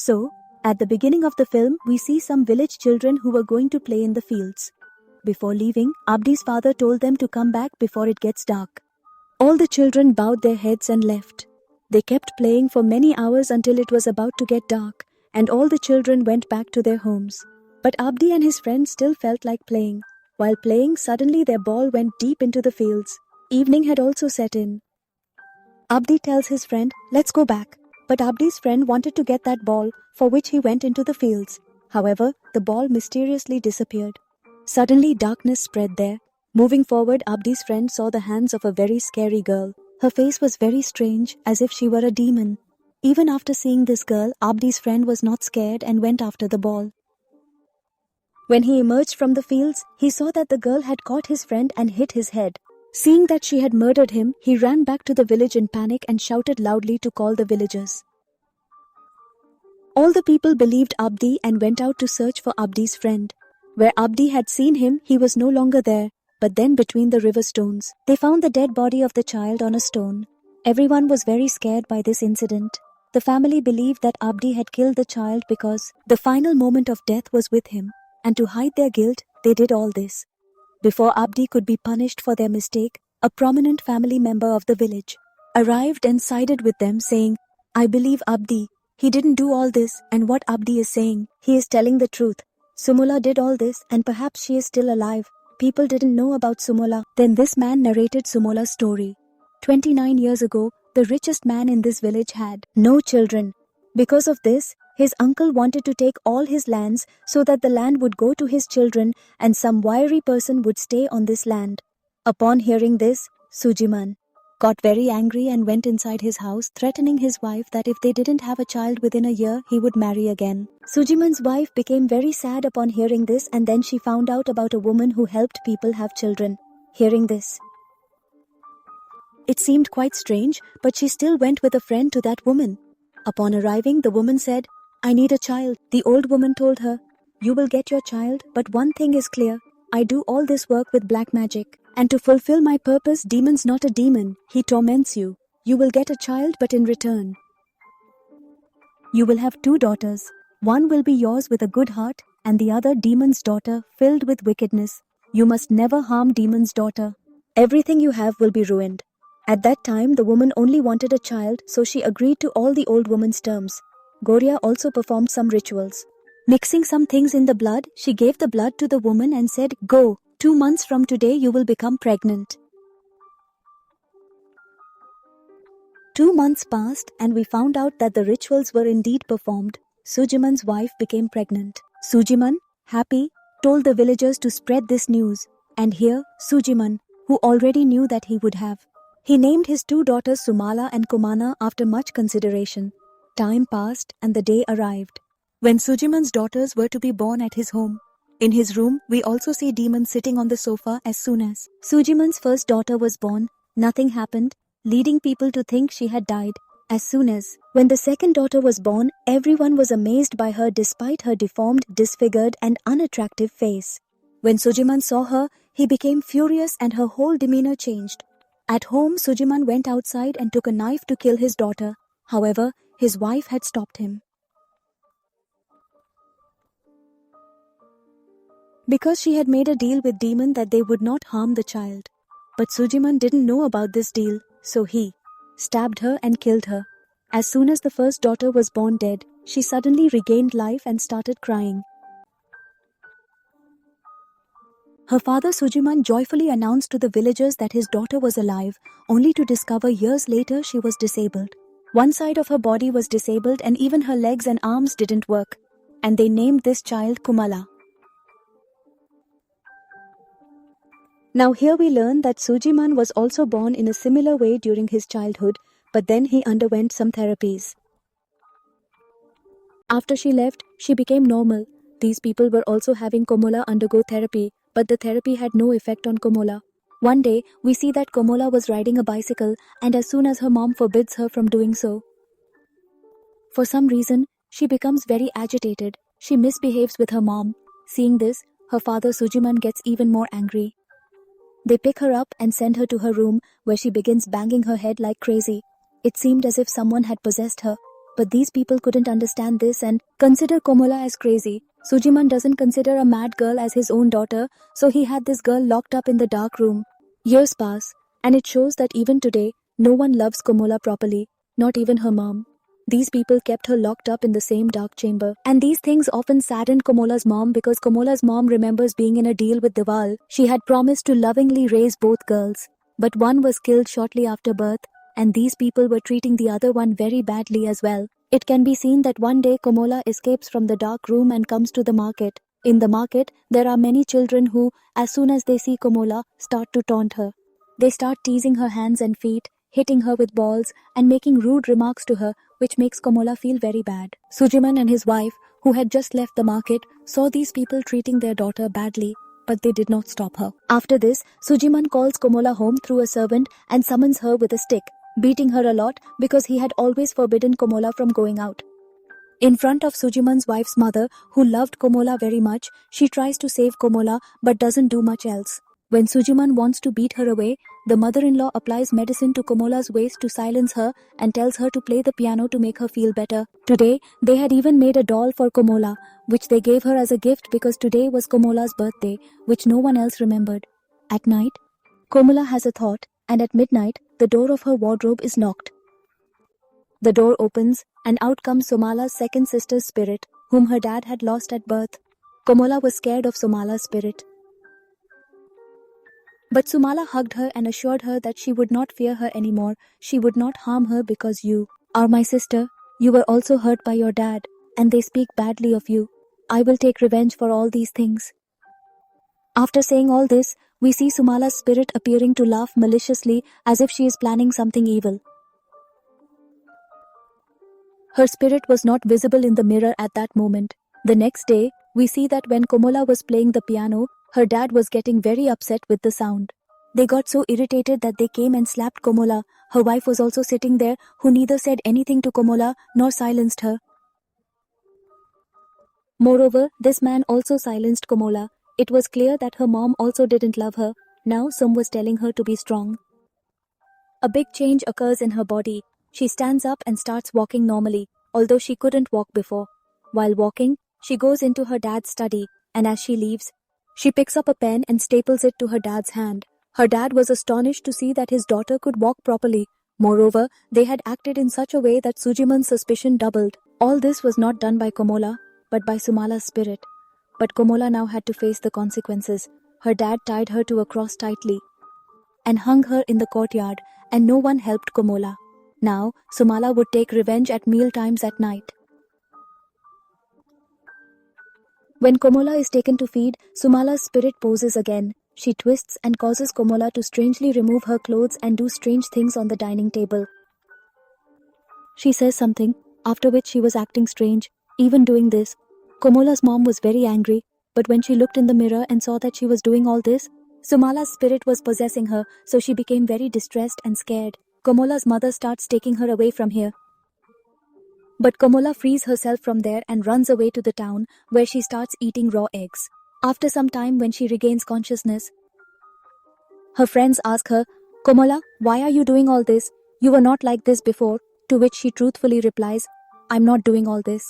So, at the beginning of the film, we see some village children who were going to play in the fields. Before leaving, Abdi's father told them to come back before it gets dark. All the children bowed their heads and left. They kept playing for many hours until it was about to get dark, and all the children went back to their homes. But Abdi and his friends still felt like playing. While playing, suddenly their ball went deep into the fields. Evening had also set in. Abdi tells his friend, "Let's go back." But Abdi's friend wanted to get that ball, for which he went into the fields. However, the ball mysteriously disappeared. Suddenly darkness spread there. Moving forward, Abdi's friend saw the hands of a very scary girl. Her face was very strange, as if she were a demon. Even after seeing this girl, Abdi's friend was not scared and went after the ball. When he emerged from the fields, he saw that the girl had caught his friend and hit his head. Seeing that she had murdered him, he ran back to the village in panic and shouted loudly to call the villagers. All the people believed Abdi and went out to search for Abdi's friend. Where Abdi had seen him, he was no longer there, but then between the river stones, they found the dead body of the child on a stone. Everyone was very scared by this incident. The family believed that Abdi had killed the child because the final moment of death was with him, and to hide their guilt, they did all this. Before Abdi could be punished for their mistake, a prominent family member of the village arrived and sided with them, saying, "I believe Abdi. He didn't do all this, and what Abdi is saying, he is telling the truth. Sumala did all this, and perhaps she is still alive. People didn't know about Sumala." Then this man narrated Sumala's story. 29 years ago, the richest man in this village had no children. Because of this, his uncle wanted to take all his lands so that the land would go to his children and some wiry person would stay on this land. Upon hearing this, Soedjiman got very angry and went inside his house, threatening his wife that if they didn't have a child within a year, he would marry again. Soedjiman's wife became very sad upon hearing this, and then she found out about a woman who helped people have children. Hearing this, it seemed quite strange, but she still went with a friend to that woman. Upon arriving, the woman said, "I need a child." The old woman told her, "You will get your child, but one thing is clear. I do all this work with black magic. And to fulfill my purpose, demon's not a demon. He torments you. You will get a child, but in return, you will have 2 daughters. One will be yours with a good heart, and the other demon's daughter filled with wickedness. You must never harm demon's daughter. Everything you have will be ruined." At that time, the woman only wanted a child, so she agreed to all the old woman's terms. Goria also performed some rituals. Mixing some things in the blood, she gave the blood to the woman and said, "Go, 2 months from today you will become pregnant." 2 months passed and we found out that the rituals were indeed performed. Soedjiman's wife became pregnant. Soedjiman, happy, told the villagers to spread this news. And here, Soedjiman, who already knew that he would have. He named his 2 daughters Sumala and Kumala after much consideration. Time passed and the day arrived when Soedjiman's daughters were to be born at his home. In his room, we also see demon sitting on the sofa. As soon as Soedjiman's first daughter was born, nothing happened, leading people to think she had died. As soon as when the second daughter was born, everyone was amazed by her despite her deformed, disfigured and unattractive face. When Soedjiman saw her, he became furious and her whole demeanor changed. At home, Soedjiman went outside and took a knife to kill his daughter. However, his wife had stopped him. Because she had made a deal with demon that they would not harm the child. But Soedjiman didn't know about this deal, so he stabbed her and killed her. As soon as the first daughter was born dead, she suddenly regained life and started crying. Her father Soedjiman joyfully announced to the villagers that his daughter was alive, only to discover years later she was disabled. One side of her body was disabled and even her legs and arms didn't work. And they named this child Kumala. Now here we learn that Soedjiman was also born in a similar way during his childhood, but then he underwent some therapies. After she left, she became normal. These people were also having Kumala undergo therapy, but the therapy had no effect on Kumala. One day, we see that Kumala was riding a bicycle, and as soon as her mom forbids her from doing so, for some reason, she becomes very agitated. She misbehaves with her mom. Seeing this, her father Soedjiman gets even more angry. They pick her up and send her to her room, where she begins banging her head like crazy. It seemed as if someone had possessed her. But these people couldn't understand this and consider Kumala as crazy. Soedjiman doesn't consider a mad girl as his own daughter, so he had this girl locked up in the dark room. Years pass, and it shows that even today, no one loves Kumala properly, not even her mom. These people kept her locked up in the same dark chamber. And these things often saddened Kumala's mom because Kumala's mom remembers being in a deal with Deval. She had promised to lovingly raise both girls. But one was killed shortly after birth, and these people were treating the other one very badly as well. It can be seen that one day Kumala escapes from the dark room and comes to the market. In the market, there are many children who, as soon as they see Kumala, start to taunt her. They start teasing her hands and feet, hitting her with balls, and making rude remarks to her, which makes Kumala feel very bad. Soedjiman and his wife, who had just left the market, saw these people treating their daughter badly, but they did not stop her. After this, Soedjiman calls Kumala home through a servant and summons her with a stick, beating her a lot because he had always forbidden Kumala from going out. In front of Soedjiman's wife's mother, who loved Kumala very much, she tries to save Kumala but doesn't do much else. When Soedjiman wants to beat her away, the mother-in-law applies medicine to Kumala's waist to silence her and tells her to play the piano to make her feel better. Today, they had even made a doll for Kumala, which they gave her as a gift because today was Kumala's birthday, which no one else remembered. At night, Kumala has a thought, and at midnight, the door of her wardrobe is locked. The door opens, and out comes Sumala's second sister's spirit, whom her dad had lost at birth. Kumala was scared of Sumala's spirit. But Sumala hugged her and assured her that she would not fear her anymore. She would not harm her because you are my sister. You were also hurt by your dad, and they speak badly of you. I will take revenge for all these things. After saying all this, we see Sumala's spirit appearing to laugh maliciously as if she is planning something evil. Her spirit was not visible in the mirror at that moment. The next day, we see that when Kumala was playing the piano, her dad was getting very upset with the sound. They got so irritated that they came and slapped Kumala. Her wife was also sitting there, who neither said anything to Kumala nor silenced her. Moreover, this man also silenced Kumala. It was clear that her mom also didn't love her. Now Sum was telling her to be strong. A big change occurs in her body. She stands up and starts walking normally, although she couldn't walk before. While walking, she goes into her dad's study, and as she leaves, she picks up a pen and staples it to her dad's hand. Her dad was astonished to see that his daughter could walk properly. Moreover, they had acted in such a way that Soedjiman's suspicion doubled. All this was not done by Kumala, but by Sumala's spirit. But Kumala now had to face the consequences. Her dad tied her to a cross tightly and hung her in the courtyard, and no one helped Kumala. Now, Sumala would take revenge at meal times at night. When Kumala is taken to feed, Sumala's spirit poses again. She twists and causes Kumala to strangely remove her clothes and do strange things on the dining table. She says something, after which she was acting strange. Even doing this, Kumala's mom was very angry, but when she looked in the mirror and saw that she was doing all this, Sumala's spirit was possessing her, so she became very distressed and scared. Kumala's mother starts taking her away from here. But Kumala frees herself from there and runs away to the town, where she starts eating raw eggs. After some time, when she regains consciousness, her friends ask her, "Kumala, why are you doing all this? You were not like this before." To which she truthfully replies, "I'm not doing all this.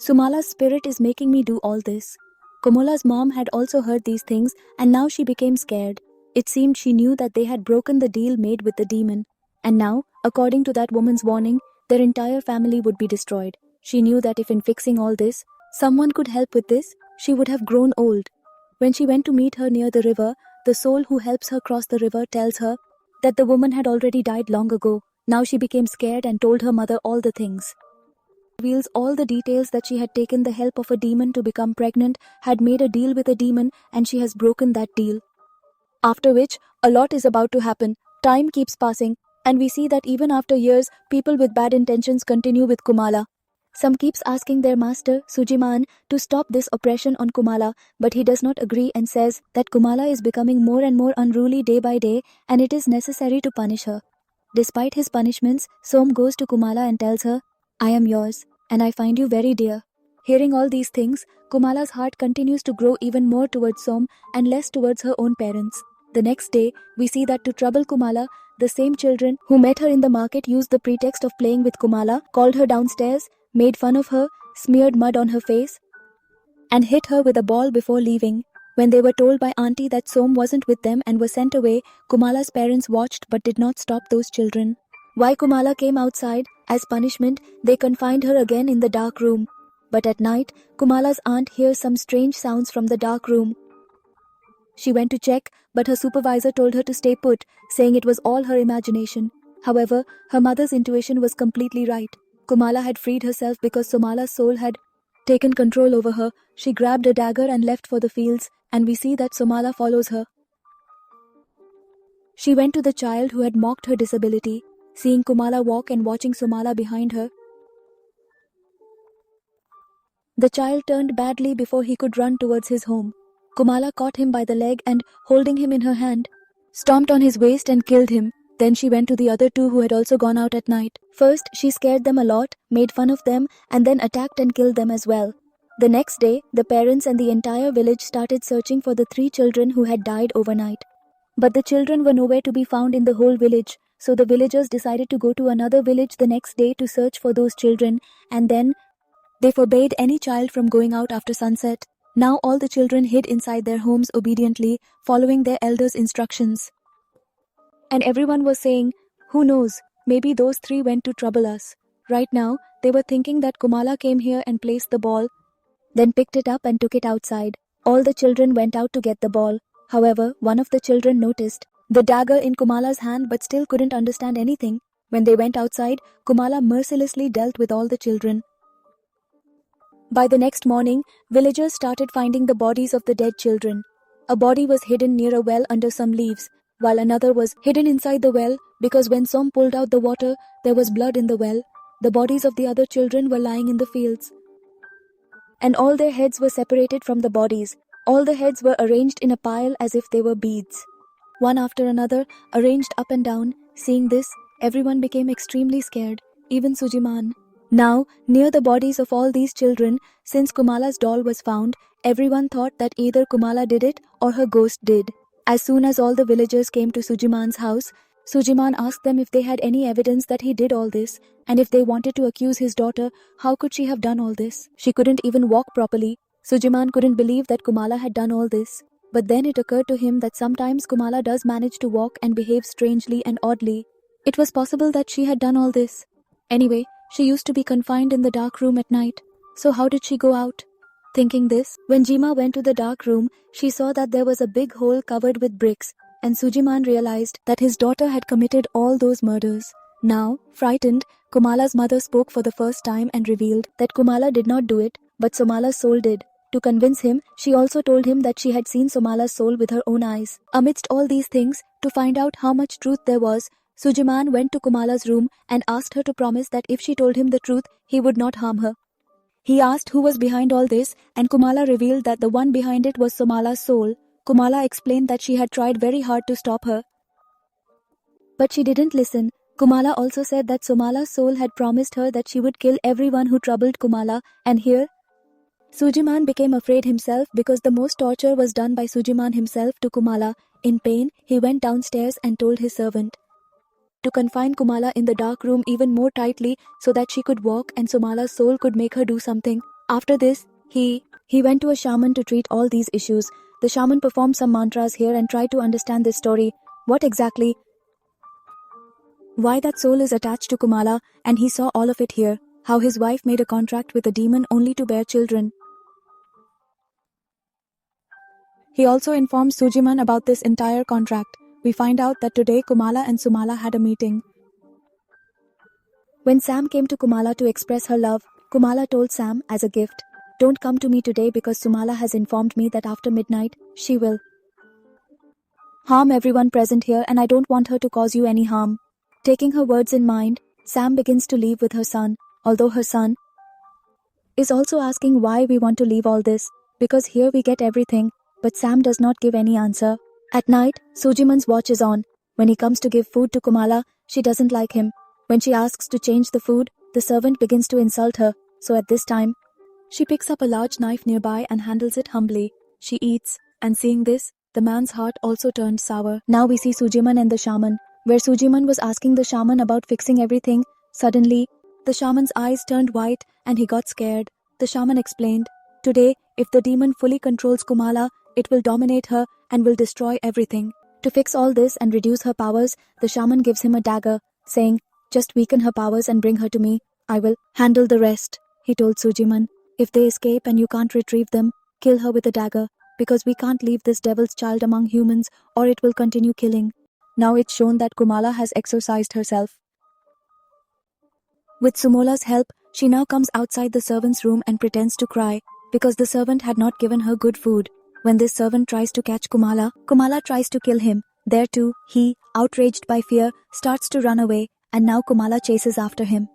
Sumala's spirit is making me do all this." Kumala's mom had also heard these things, and now she became scared. It seemed she knew that they had broken the deal made with the demon. And now, according to that woman's warning, their entire family would be destroyed. She knew that if in fixing all this, someone could help with this, she would have grown old. When she went to meet her near the river, the soul who helps her cross the river tells her that the woman had already died long ago. Now she became scared and told her mother all the things. Reveals all the details that she had taken the help of a demon to become pregnant, had made a deal with a demon, and she has broken that deal. After which, a lot is about to happen. Time keeps passing, and we see that even after years, people with bad intentions continue with Kumala. Some keeps asking their master, Soedjiman, to stop this oppression on Kumala, but he does not agree and says that Kumala is becoming more and more unruly day by day, and it is necessary to punish her. Despite his punishments, Som goes to Kumala and tells her, "I am yours, and I find you very dear." Hearing all these things, Kumala's heart continues to grow even more towards Som and less towards her own parents. The next day, we see that to trouble Kumala, the same children who met her in the market used the pretext of playing with Kumala, called her downstairs, made fun of her, smeared mud on her face, and hit her with a ball before leaving. When they were told by auntie that Som wasn't with them and was sent away, Kumala's parents watched but did not stop those children. Why Kumala came outside? As punishment, they confined her again in the dark room. But at night, Kumala's aunt hears some strange sounds from the dark room. She went to check, but her supervisor told her to stay put, saying it was all her imagination. However, her mother's intuition was completely right. Kumala had freed herself because Sumala's soul had taken control over her. She grabbed a dagger and left for the fields, and we see that Sumala follows her. She went to the child who had mocked her disability. Seeing Kumala walk and watching Sumala behind her, the child turned badly before he could run towards his home. Kumala caught him by the leg and, holding him in her hand, stomped on his waist and killed him. Then she went to the other two who had also gone out at night. First, she scared them a lot, made fun of them, and then attacked and killed them as well. The next day, the parents and the entire village started searching for the 3 children who had died overnight. But the children were nowhere to be found in the whole village, so the villagers decided to go to another village the next day to search for those children, and then they forbade any child from going out after sunset. Now all the children hid inside their homes obediently, following their elders' instructions. And everyone was saying, who knows, maybe those 3 went to trouble us. Right now, they were thinking that Kumala came here and placed the ball, then picked it up and took it outside. All the children went out to get the ball. However, one of the children noticed the dagger in Kumala's hand but still couldn't understand anything. When they went outside, Kumala mercilessly dealt with all the children. By the next morning, villagers started finding the bodies of the dead children. A body was hidden near a well under some leaves, while another was hidden inside the well because when Som pulled out the water, there was blood in the well. The bodies of the other children were lying in the fields, and all their heads were separated from the bodies. All the heads were arranged in a pile as if they were beads, one after another, arranged up and down. Seeing this, everyone became extremely scared, even Soedjiman. Now, near the bodies of all these children, since Kumala's doll was found, everyone thought that either Kumala did it or her ghost did. As soon as all the villagers came to Soedjiman's house, Soedjiman asked them if they had any evidence that he did all this, and if they wanted to accuse his daughter, how could she have done all this? She couldn't even walk properly. Soedjiman couldn't believe that Kumala had done all this. But then it occurred to him that sometimes Kumala does manage to walk and behave strangely and oddly. It was possible that she had done all this. Anyway, she used to be confined in the dark room at night. So how did she go out? Thinking this, when Jima went to the dark room, she saw that there was a big hole covered with bricks, and Soedjiman realized that his daughter had committed all those murders. Now, frightened, Kumala's mother spoke for the first time and revealed that Kumala did not do it, but Sumala's soul did. To convince him, she also told him that she had seen Sumala's soul with her own eyes. Amidst all these things, to find out how much truth there was, Soedjiman went to Kumala's room and asked her to promise that if she told him the truth, he would not harm her. He asked who was behind all this, and Kumala revealed that the one behind it was Sumala's soul. Kumala explained that she had tried very hard to stop her, but she didn't listen. Kumala also said that Sumala's soul had promised her that she would kill everyone who troubled Kumala, and here, Soedjiman became afraid himself because the most torture was done by Soedjiman himself to Kumala. In pain, he went downstairs and told his servant to confine Kumala in the dark room even more tightly so that she could walk and Sumala's soul could make her do something. After this, he went to a shaman to treat all these issues. The shaman performed some mantras here and tried to understand this story. What exactly? Why that soul is attached to Kumala, and he saw all of it here. How his wife made a contract with a demon only to bear children. He also informed Soedjiman about this entire contract. We find out that today Kumala and Sumala had a meeting. When Sam came to Kumala to express her love, Kumala told Sam as a gift, "Don't come to me today because Sumala has informed me that after midnight, she will harm everyone present here and I don't want her to cause you any harm." Taking her words in mind, Sam begins to leave with her son, although her son is also asking why we want to leave all this, because here we get everything, but Sam does not give any answer. At night, Soedjiman's watch is on. When he comes to give food to Kumala, she doesn't like him. When she asks to change the food, the servant begins to insult her, so at this time, she picks up a large knife nearby and handles it humbly. She eats, and seeing this, The man's heart also turned sour. Now we see Soedjiman and the shaman, where Soedjiman was asking the shaman about fixing everything. Suddenly, the shaman's eyes turned white and he got scared. The shaman explained, "Today, if the demon fully controls Kumala, it will dominate her and will destroy everything. To fix all this and reduce her powers, the shaman gives him a dagger, saying, 'Just weaken her powers and bring her to me. I will handle the rest.'" He told Soedjiman, "If they escape and you can't retrieve them, kill her with a dagger, because we can't leave this devil's child among humans or it will continue killing." Now it's shown that Kumala has exorcised herself. With Sumola's help, she now comes outside the servant's room and pretends to cry because the servant had not given her good food. When this servant tries to catch Kumala, Kumala tries to kill him. There too, he, outraged by fear, starts to run away, and now Kumala chases after him.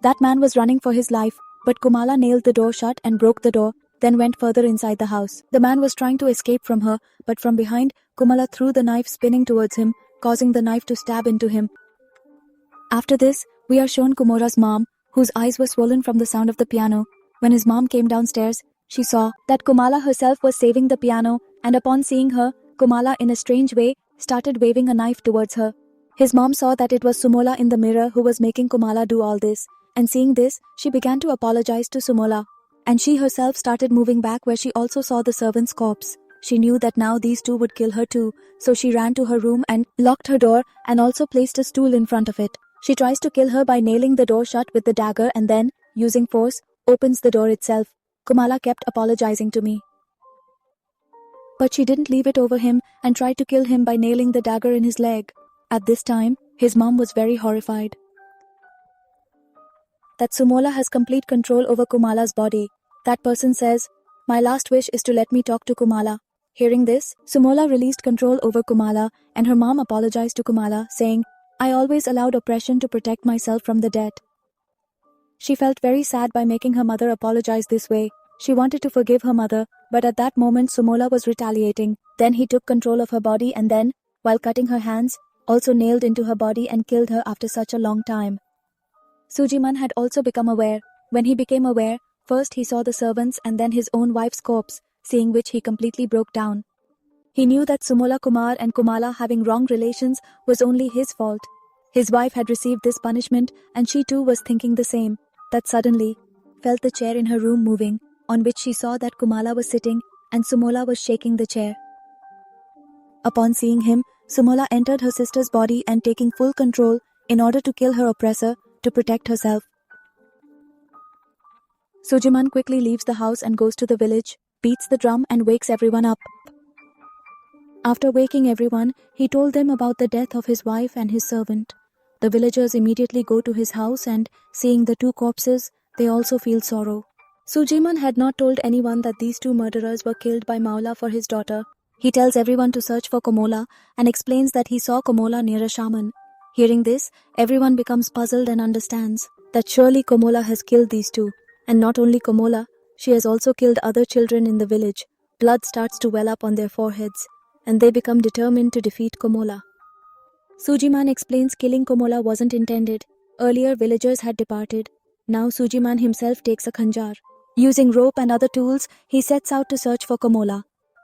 That man was running for his life, but Kumala nailed the door shut and broke the door, then went further inside the house. The man was trying to escape from her, but from behind, Kumala threw the knife spinning towards him, causing the knife to stab into him. After this, we are shown Kumora's mom, whose eyes were swollen from the sound of the piano. When his mom came downstairs, she saw that Kumala herself was saving the piano, and upon seeing her, Kumala in a strange way started waving a knife towards her. His mom saw that it was Sumala in the mirror who was making Kumala do all this, and seeing this, she began to apologize to Sumala. And she herself started moving back where she also saw the servant's corpse. She knew that now these two would kill her too, so she ran to her room and locked her door and also placed a stool in front of it. She tries to kill her by nailing the door shut with the dagger and then, using force, opens the door itself. Kumala kept apologizing to me. But she didn't leave it over him and tried to kill him by nailing the dagger in his leg. At this time, his mom was very horrified that Sumala has complete control over Kumala's body. That person says, "My last wish is to let me talk to Kumala." Hearing this, Sumala released control over Kumala and her mom apologized to Kumala, saying, "I always allowed oppression to protect myself from the dead." She felt very sad by making her mother apologize this way. She wanted to forgive her mother, but at that moment Sumala was retaliating. Then he took control of her body and then, while cutting her hands, also nailed into her body and killed her after such a long time. Soedjiman had also become aware. When he became aware, first he saw the servants and then his own wife's corpse, seeing which he completely broke down. He knew that Sumala Kumar and Kumala having wrong relations was only his fault. His wife had received this punishment and she too was thinking the same, that suddenly felt the chair in her room moving, on which she saw that Kumala was sitting and Sumala was shaking the chair. Upon seeing him, Sumala entered her sister's body and taking full control in order to kill her oppressor to protect herself. Soedjiman quickly leaves the house and goes to the village, beats the drum and wakes everyone up. After waking everyone, he told them about the death of his wife and his servant. The villagers immediately go to his house and, seeing the two corpses, they also feel sorrow. Soedjiman had not told anyone that these two murderers were killed by Maula for his daughter. He tells everyone to search for Kumala and explains that he saw Kumala near a shaman. Hearing this, everyone becomes puzzled and understands that surely Kumala has killed these two. And not only Kumala, she has also killed other children in the village. Blood starts to well up on their foreheads, and they become determined to defeat Kumala. Soedjiman explains killing Kumala wasn't intended. Earlier villagers had departed. Now Soedjiman himself takes a khanjar. Using rope and other tools, he sets out to search for Kumala.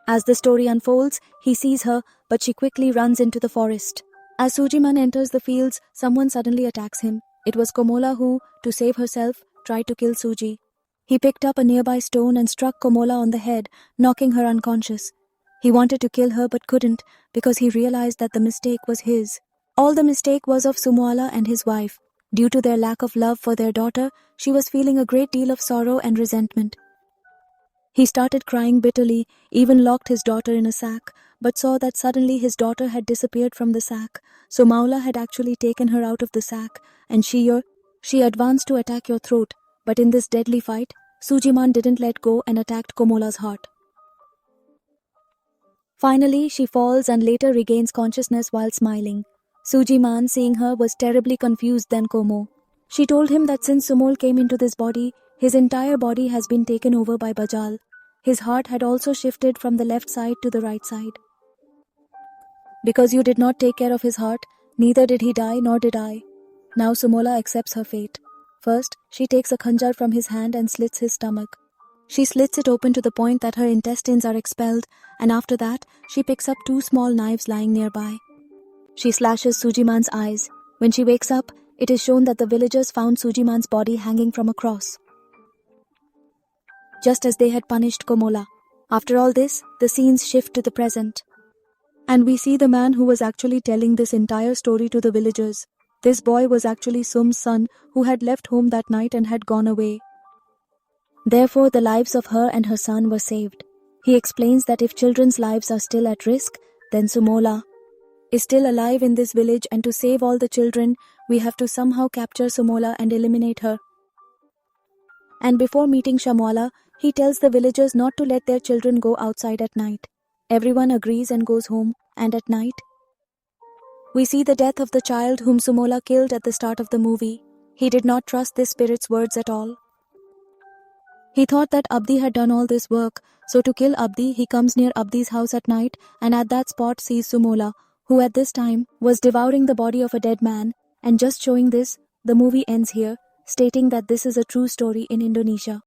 As the story unfolds, he sees her, but she quickly runs into the forest. As Soedjiman enters the fields, someone suddenly attacks him. It was Kumala who, to save herself, tried to kill Soedji. He picked up a nearby stone and struck Kumala on the head, knocking her unconscious. He wanted to kill her but couldn't because he realized that the mistake was his. All the mistake was of Sumala and his wife. Due to their lack of love for their daughter, she was feeling a great deal of sorrow and resentment. He started crying bitterly, even locked his daughter in a sack, but saw that suddenly his daughter had disappeared from the sack. So Maula had actually taken her out of the sack, and she advanced to attack your throat. But in this deadly fight, Soedjiman didn't let go and attacked Komola's heart. Finally, she falls and later regains consciousness while smiling. Soedjiman, seeing her, was terribly confused than Komo. She told him that since Sumol came into this body, his entire body has been taken over by Bajal. His heart had also shifted from the left side to the right side. Because you did not take care of his heart, neither did he die nor did I. Now Sumola accepts her fate. First, she takes a khanjar from his hand and slits his stomach. She slits it open to the point that her intestines are expelled, and after that, she picks up 2 small knives lying nearby. She slashes Soedjiman's eyes. When she wakes up, it is shown that the villagers found Soedjiman's body hanging from a cross, just as they had punished Kumala. After all this, the scenes shift to the present, and we see the man who was actually telling this entire story to the villagers. This boy was actually Sum's son, who had left home that night and had gone away. Therefore, the lives of her and her son were saved. He explains that if children's lives are still at risk, then Sumala is still alive in this village, and to save all the children, we have to somehow capture Sumala and eliminate her. And before meeting Shamwala, he tells the villagers not to let their children go outside at night. Everyone agrees and goes home, and at night, we see the death of the child whom Sumala killed at the start of the movie. He did not trust this spirit's words at all. He thought that Abdi had done all this work, so to kill Abdi, he comes near Abdi's house at night and at that spot sees Sumala, who at this time was devouring the body of a dead man. And just showing this, the movie ends here, stating that this is a true story in Indonesia.